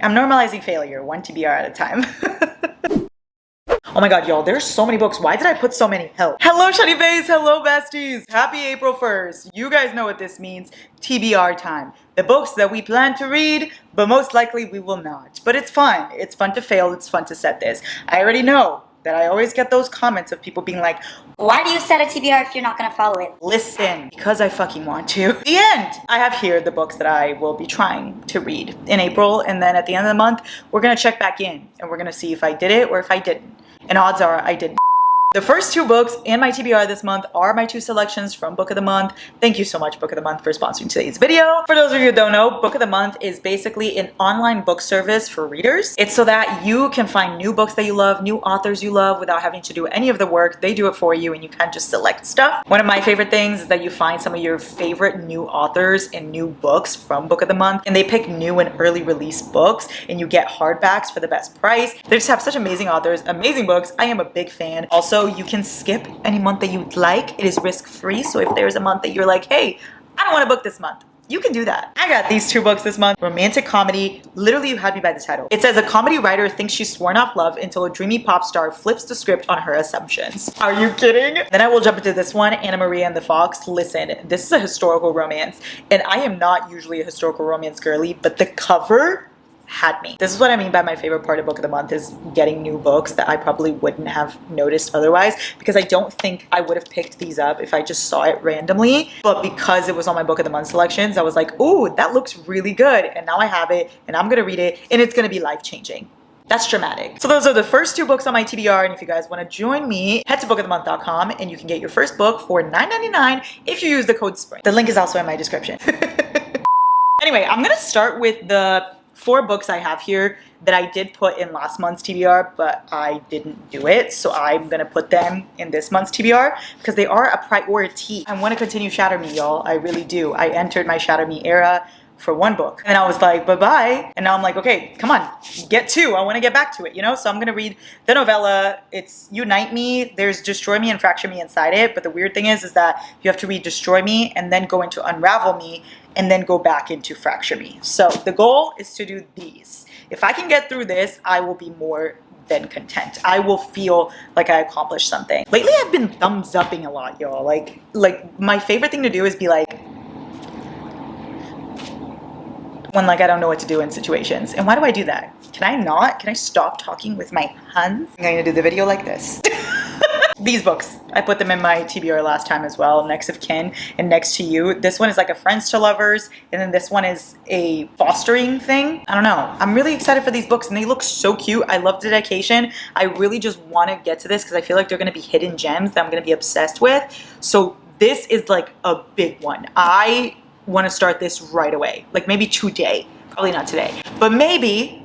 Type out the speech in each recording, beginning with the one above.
I'm normalizing failure, one TBR at a time. Oh my god, y'all, there's so many books. Why did I put so many? Hello, Shiny Bays. Hello, besties. Happy April 1st. You guys know what this means. TBR time. The books that we plan to read, but most likely we will not. But it's fun. It's fun to fail. It's fun to set this. I already know that I always get those comments of people being like, why do you set a TBR if you're not going to follow it? Listen, because I fucking want to. The end. I have here the books that I will be trying to read in April. And then at the end of the month, we're going to check back in and we're going to see if I did it or if I didn't. And odds are I did. The first two books in my TBR this month are my two selections from Book of the Month. Thank you so much, Book of the Month, for sponsoring today's video. For those of you who don't know, Book of the Month is basically an online book service for readers. It's so that you can find new books that you love, new authors you love without having to do any of the work. They do it for you and you can just select stuff. One of my favorite things is that you find some of your favorite new authors and new books from Book of the Month, and they pick new and early release books and you get hardbacks for the best price. They just have such amazing authors, amazing books. I am a big fan. Also, you can skip any month that you'd like. It is risk-free. So if there's a month that you're like, hey, I don't want to book this month, you can do that. I got these two books this month. Romantic comedy. Literally, you had me by the title. It says a comedy writer thinks she's sworn off love until a dreamy pop star flips the script on her assumptions. Are you kidding? Then I will jump into this one, Anna Maria and the Fox. Listen, this is a historical romance, and I am not usually a historical romance girly, but the cover had me. This is what I mean by my favorite part of Book of the Month is getting new books that I probably wouldn't have noticed otherwise, because I don't think I would have picked these up if I just saw it randomly. But because it was on my Book of the Month selections, I was like, ooh, that looks really good. And now I have it and I'm gonna read it and it's gonna be life-changing. That's dramatic. So those are the first two books on my TBR, and if you guys want to join me, head to bookofthemonth.com and you can get your first book for $9.99 if you use the code SPRING. The link is also in my description. Anyway, I'm gonna start with the 4 books I have here that I did put in last month's TBR, but I didn't do it. So I'm gonna put them in this month's TBR because they are a priority. I want to continue Shatter Me, y'all. I really do. I entered my Shatter Me era for 1 book and I was like, bye-bye. And now I'm like, okay, come on, get 2. I want to get back to it, you know? So I'm gonna read the novella. It's Unite Me. There's Destroy Me and Fracture Me inside it. But the weird thing is that you have to read Destroy Me and then go into Unravel Me and then go back into Fracture Me. So the goal is to do these. If I can get through this, I will be more than content. I will feel like I accomplished something. Lately, I've been thumbs upping a lot, y'all. Like my favorite thing to do is be like, when like I don't know what to do in situations. And why do I do that? Can I not? Can I stop talking with my hands? I'm gonna do the video like this. These books, I put them in my TBR last time as well. Next of Kin and Next to You. This one is like a friends to lovers, and then this one is a fostering thing. I don't know. I'm really excited for these books and they look so cute. I love the dedication. I really just want to get to this because I feel like they're going to be hidden gems that I'm going to be obsessed with. So this is like a big one. I want to start this right away. Like maybe today. Probably not today, but maybe.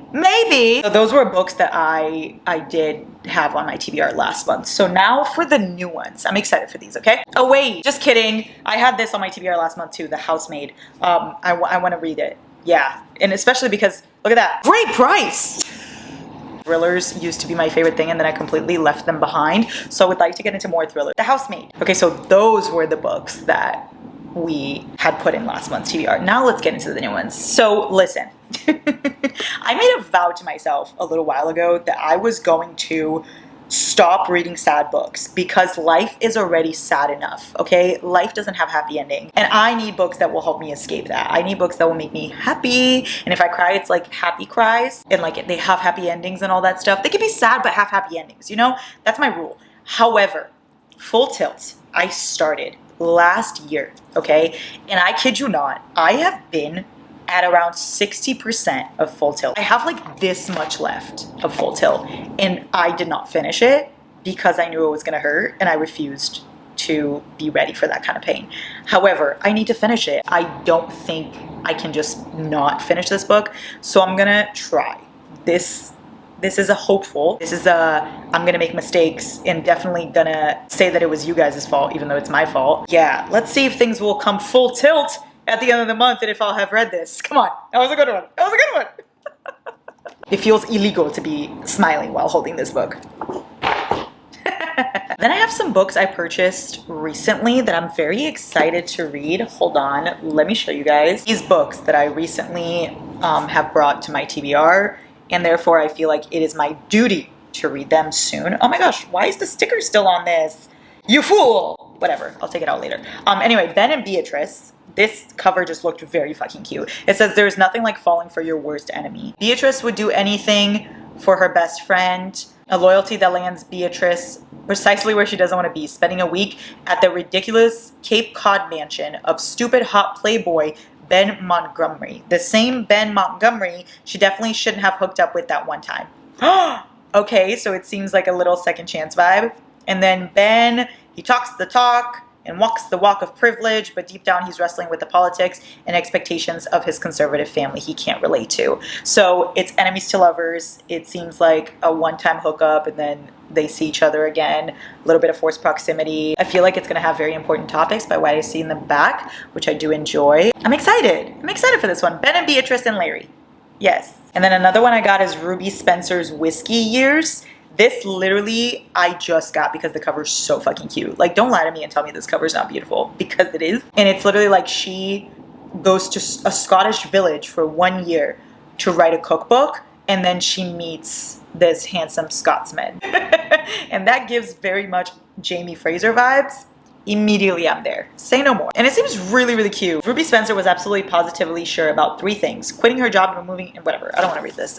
So those were books that I did have on my TBR last month. So now for the new ones. I'm excited for these, okay? Oh wait, just kidding. I had this on my TBR last month too, The Housemaid. I want to read it. Yeah, and especially because, look at that. Great price! Thrillers used to be my favorite thing and then I completely left them behind. So I would like to get into more thrillers. The Housemaid. Okay, so those were the books that we had put in last month's TBR. Now let's get into the new ones. So listen. I made a vow to myself a little while ago that I was going to stop reading sad books because life is already sad enough, okay? Life doesn't have happy ending. And I need books that will help me escape that. I need books that will make me happy. And if I cry, it's like happy cries. And like they have happy endings and all that stuff. They can be sad but have happy endings, you know? That's my rule. However, full tilt, I started last year, okay? And I kid you not, I have been at around 60% of Full Tilt. I have like this much left of Full Tilt and I did not finish it because I knew it was gonna hurt and I refused to be ready for that kind of pain. However, I need to finish it. I don't think I can just not finish this book, so I'm gonna try. This is a hopeful. This is a, I'm gonna make mistakes and definitely gonna say that it was you guys' fault even though it's my fault. Yeah, let's see if things will come full tilt at the end of the month and if I'll have read this. Come on, that was a good one. That was a good one. It feels illegal to be smiling while holding this book. Then I have some books I purchased recently that I'm very excited to read. Hold on, let me show you guys. These books that I recently have brought to my TBR, and therefore I feel like it is my duty to read them soon. Oh my gosh, why is the sticker still on this? You fool! Whatever, I'll take it out later. Anyway, Ben and Beatrice. This cover just looked very fucking cute. It says, there's nothing like falling for your worst enemy. Beatrice would do anything for her best friend. A loyalty that lands Beatrice precisely where she doesn't want to be, spending a week at the ridiculous Cape Cod mansion of stupid hot playboy Ben Montgomery. The same Ben Montgomery she definitely shouldn't have hooked up with that one time. Okay, so it seems like a little second chance vibe. And then Ben, he talks the talk and walks the walk of privilege, but deep down he's wrestling with the politics and expectations of his conservative family he can't relate to. So it's enemies to lovers. It seems like a one-time hookup and then they see each other again. A little bit of forced proximity. I feel like it's going to have very important topics by what I see in the back, which I do enjoy. I'm excited. I'm excited for this one. Ben and Beatrice and Larry. Yes. And then another one I got is Ruby Spencer's Whiskey Years. This literally I just got because the cover is so fucking cute. Like, don't lie to me and tell me this cover is not beautiful, because it is. And it's literally like she goes to a Scottish village for 1 year to write a cookbook, and then she meets this handsome Scotsman. And that gives very much Jamie Fraser vibes. Immediately I'm there. Say no more. And it seems really, really cute. Ruby Spencer was absolutely positively sure about 3 things: quitting her job and moving, and whatever. I don't want to read this.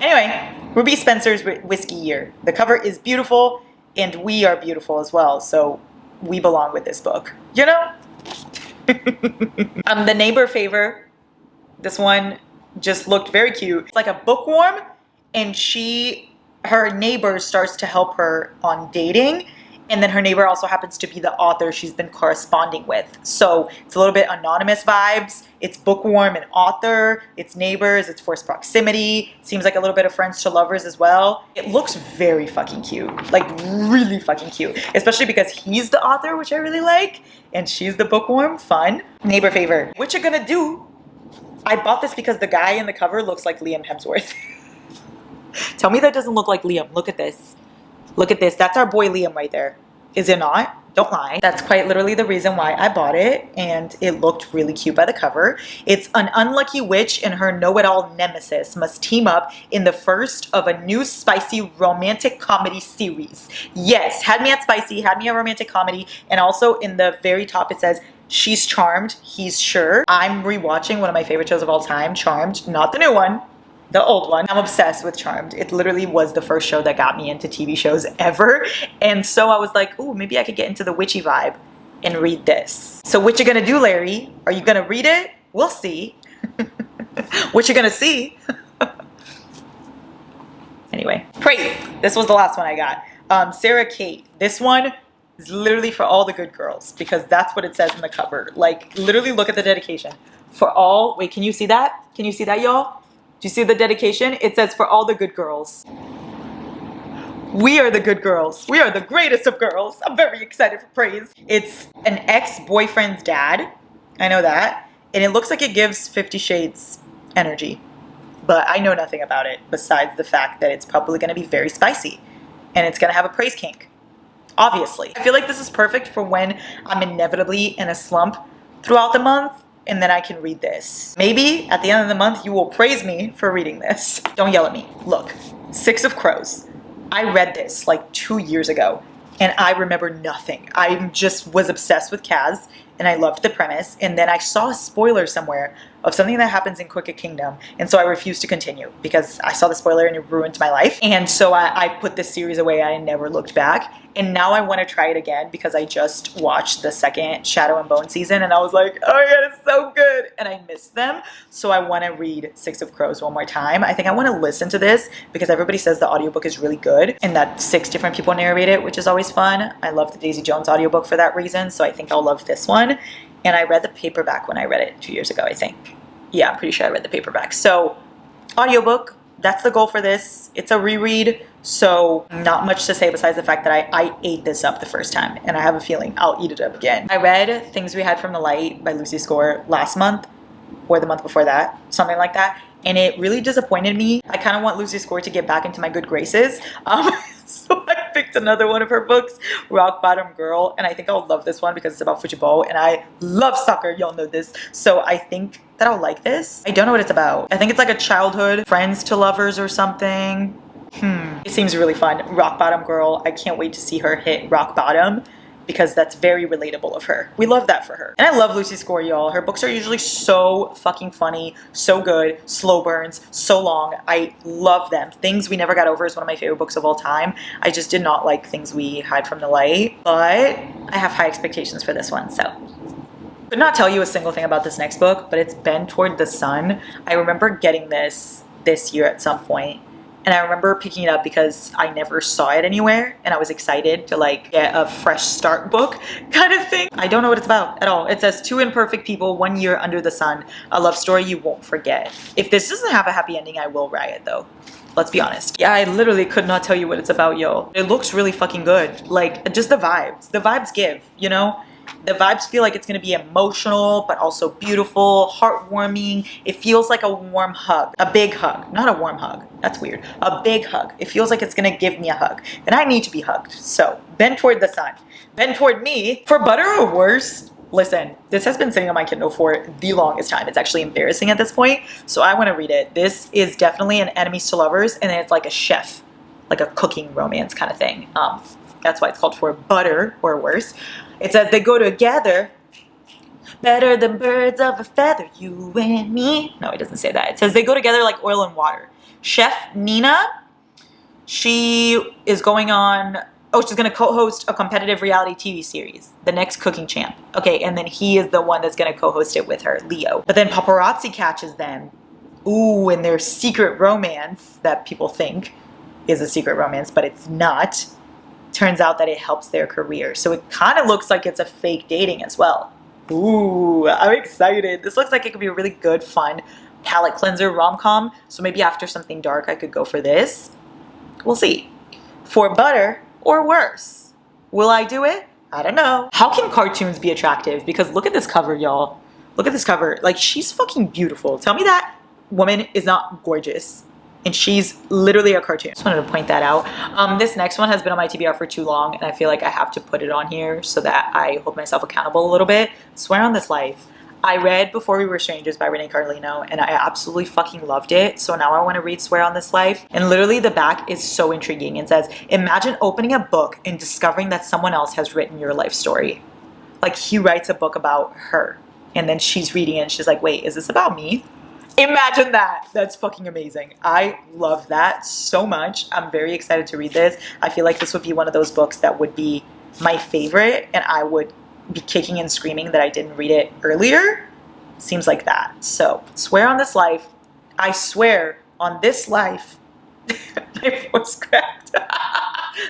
Anyway, Ruby Spencer's Whiskey Year. The cover is beautiful, and we are beautiful as well, so we belong with this book. You know? The Neighbor Favor. This one just looked very cute. It's like a bookworm, and her neighbor starts to help her on dating. And then her neighbor also happens to be the author she's been corresponding with. So it's a little bit anonymous vibes. It's bookworm and author. It's neighbors. It's forced proximity. Seems like a little bit of friends to lovers as well. It looks very fucking cute. Like, really fucking cute. Especially because he's the author, which I really like. And she's the bookworm. Fun. Neighbor Favor. What you gonna do? I bought this because the guy in the cover looks like Liam Hemsworth. Tell me that doesn't look like Liam. Look at this. Look at this. That's our boy Liam right there. Is it not? Don't lie. That's quite literally the reason why I bought it, and it looked really cute by the cover. It's an unlucky witch and her know-it-all nemesis must team up in the first of a new spicy romantic comedy series. Yes, had me at spicy, had me at romantic comedy, and also in the very top it says, she's charmed, he's sure. I'm rewatching one of my favorite shows of all time, Charmed, not the new one. The old one. I'm obsessed with Charmed. It literally was the first show that got me into TV shows ever. And so I was like, ooh, maybe I could get into the witchy vibe and read this. So what you gonna do, Larry? Are you gonna read it? We'll see. What you gonna see? Anyway, Praise. This was the last one I got. Sarah Kate. This one is literally for all the good girls, because that's what it says in the cover. Like, literally look at the dedication. For all, wait, can you see that? Can you see that, y'all? Do you see the dedication? It says, for all the good girls. We are the good girls. We are the greatest of girls. I'm very excited for Praise. It's an ex-boyfriend's dad. I know that. And it looks like it gives 50 Shades energy. But I know nothing about it besides the fact that it's probably going to be very spicy. And it's going to have a praise kink. Obviously. I feel like this is perfect for when I'm inevitably in a slump throughout the month. And then I can read this. Maybe at the end of the month, you will praise me for reading this. Don't yell at me. Look, 6 of Crows. I read this like 2 years ago, and I remember nothing. I just was obsessed with Kaz, and I loved the premise. And then I saw a spoiler somewhere of something that happens in Crooked Kingdom. And so I refused to continue because I saw the spoiler and it ruined my life. And so I put this series away. I never looked back. And now I want to try it again because I just watched the second Shadow and Bone season and I was like, oh my god, it's so good. And I missed them. So I want to read 6 of Crows one more time. I think I want to listen to this because everybody says the audiobook is really good and that 6 different people narrate it, which is always fun. I love the Daisy Jones audiobook for that reason. So I think I'll love this one. And I read the paperback when I read it 2 years ago, I think. Yeah, I'm pretty sure I read the paperback. So, audiobook, that's the goal for this. It's a reread, so not much to say besides the fact that I ate this up the first time. And I have a feeling I'll eat it up again. I read Things We Hide from the Light by Lucy Score last month, or the month before that, something like that. And it really disappointed me. I kind of want Lucy Score to get back into my good graces. So I picked another one of her books, Rock Bottom Girl, and I think I'll love this one because it's about football, and I love soccer, y'all know this. So I think that I'll like this. I don't know what it's about. I think it's like a childhood friends to lovers or something. It seems really fun. Rock bottom girl. I can't wait to see her hit rock bottom, because that's very relatable of her. We love that for her. And I love Lucy Score, y'all. Her books are usually so fucking funny, so good, slow burns, so long. I love them. Things We Never Got Over is one of my favorite books of all time. I just did not like Things We Hide from the Light, but I have high expectations for this one, so. Could not tell you a single thing about this next book, but it's Bend Toward the Sun. I remember getting this year at some point. And I remember picking it up because I never saw it anywhere, and I was excited to like get a fresh start book kind of thing. I don't know what it's about at all. It says 2 imperfect people, 1 year under the sun, a love story you won't forget. If this doesn't have a happy ending, I will riot though. Let's be honest. Yeah, I literally could not tell you what it's about, yo. It looks really fucking good. Like, just the vibes. The vibes give, you know? The vibes feel like it's going to be emotional, but also beautiful, heartwarming. It feels like a warm hug. A big hug. Not a warm hug. That's weird. A big hug. It feels like it's going to give me a hug. And I need to be hugged. So, Bend Toward the Sun. Bend Toward Me. For better or worse, listen, this has been sitting on my Kindle for the longest time. It's actually embarrassing at this point. So I want to read it. This is definitely an enemies to lovers. And then it's like a chef. Like a cooking romance kind of thing. That's why it's called For Better or Worse. It says they go together, better than birds of a feather, you and me. No, it doesn't say that. It says they go together like oil and water. Chef Nina, she is going on, she's going to co-host a competitive reality TV series, The Next Cooking Champ. Okay, and then he is the one that's going to co-host it with her, Leo. But then paparazzi catches them. Ooh, and their secret romance that people think is a secret romance, but it's not. Turns out that it helps their career. So it kind of looks like it's a fake dating as well. Ooh, I'm excited. This looks like it could be a really good, fun palate cleanser rom-com. So maybe after something dark, I could go for this. We'll see. For better or worse. Will I do it? I don't know. How can cartoons be attractive? Because look at this cover, y'all. Look at this cover. Like, she's fucking beautiful. Tell me that woman is not gorgeous. And she's literally a cartoon. Just wanted to point that out. This next one has been on my TBR for too long, and I feel like I have to put it on here so that I hold myself accountable a little bit. Swear on This Life. I read Before We Were Strangers by Renee Carlino, and I absolutely fucking loved it. So now I want to read Swear on This Life. And literally the back is so intriguing. It says, imagine opening a book and discovering that someone else has written your life story. Like, he writes a book about her, and then she's reading it and she's like, wait, is this about me? Imagine that. That's fucking amazing. I love that so much. I'm very excited to read this. I feel like this would be one of those books that would be my favorite, and I would be kicking and screaming that I didn't read it earlier. Seems like that. So, Swear on This Life. I swear on this life. My voice cracked.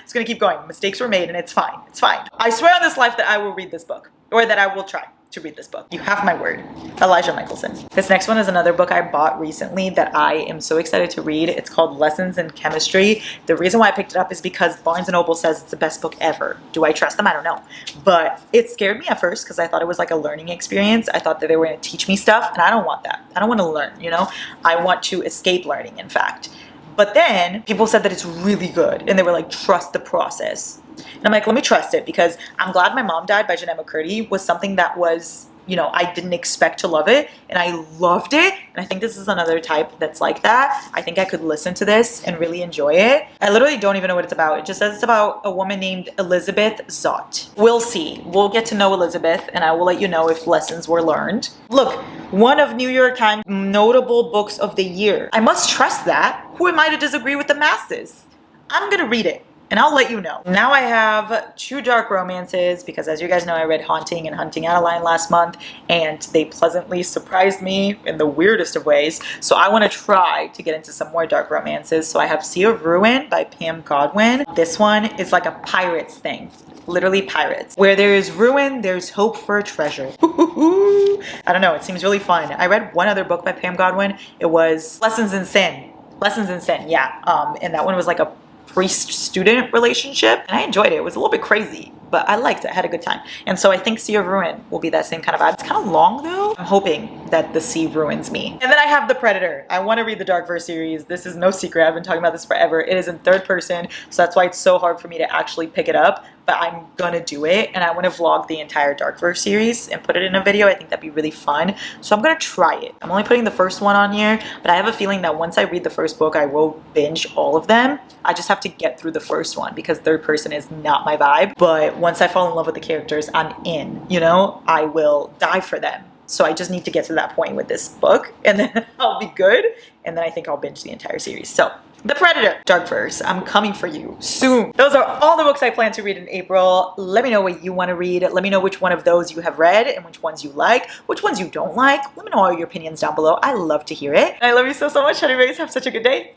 It's gonna keep going. Mistakes were made and it's fine. It's fine. I swear on this life that I will read this book, or that I will try to read this book. You have my word. Elijah Michelson. This next one is another book I bought recently that I am so excited to read. It's called Lessons in Chemistry. The reason why I picked it up is because Barnes & Noble says it's the best book ever. Do I trust them? I don't know. But it scared me at first because I thought it was like a learning experience. I thought that they were going to teach me stuff, and I don't want that. I don't want to learn, you know? I want to escape learning, in fact. But then people said that it's really good, and they were like, trust the process. And I'm like, let me trust it, because I'm glad My Mom Died by Jeanette McCurdy was something that was, you know, I didn't expect to love it, and I loved it. And I think this is another type that's like that. I think I could listen to this and really enjoy it. I literally don't even know what it's about. It just says it's about a woman named Elizabeth Zott. We'll see. We'll get to know Elizabeth, and I will let you know if lessons were learned. Look, one of New York Times notable books of the year. I must trust that. Who am I to disagree with the masses? I'm gonna read it, and I'll let you know. Now I have 2 dark romances, because as you guys know, I read Haunting and Hunting Adeline last month, and they pleasantly surprised me in the weirdest of ways. So I want to try to get into some more dark romances. So I have Sea of Ruin by Pam Godwin. This one is like a pirates thing. Literally pirates. Where there is ruin, there's hope for a treasure. I don't know, it seems really fun. I read one other book by Pam Godwin. It was Lessons in Sin. Lessons in Sin, yeah. And that one was like a priest-student relationship, and I enjoyed it. It was a little bit crazy, but I liked it. I had a good time. And so I think Sea of Ruin will be that same kind of vibe. It's kind of long though. I'm hoping that the sea ruins me. And then I have The Predator. I want to read the Darkverse series. This is no secret. I've been talking about this forever. It is in 3rd person, so that's why it's so hard for me to actually pick it up. but I'm gonna do it, and I want to vlog the entire Darkverse series and put it in a video. I think that'd be really fun, so I'm gonna try it. I'm only putting the first one on here, but I have a feeling that once I read the first book, I will binge all of them. I just have to get through the first one because third person is not my vibe, but once I fall in love with the characters, I'm in, you know? I will die for them. So I just need to get to that point with this book, and then I'll be good, and then I think I'll binge the entire series. So, The Predator, Darkverse, I'm coming for you soon. Those are all the books I plan to read in April. Let me know what you want to read. Let me know which one of those you have read and which ones you like, which ones you don't like. Let me know all your opinions down below. I love to hear it. And I love you so, so much. Anyways, have such a good day.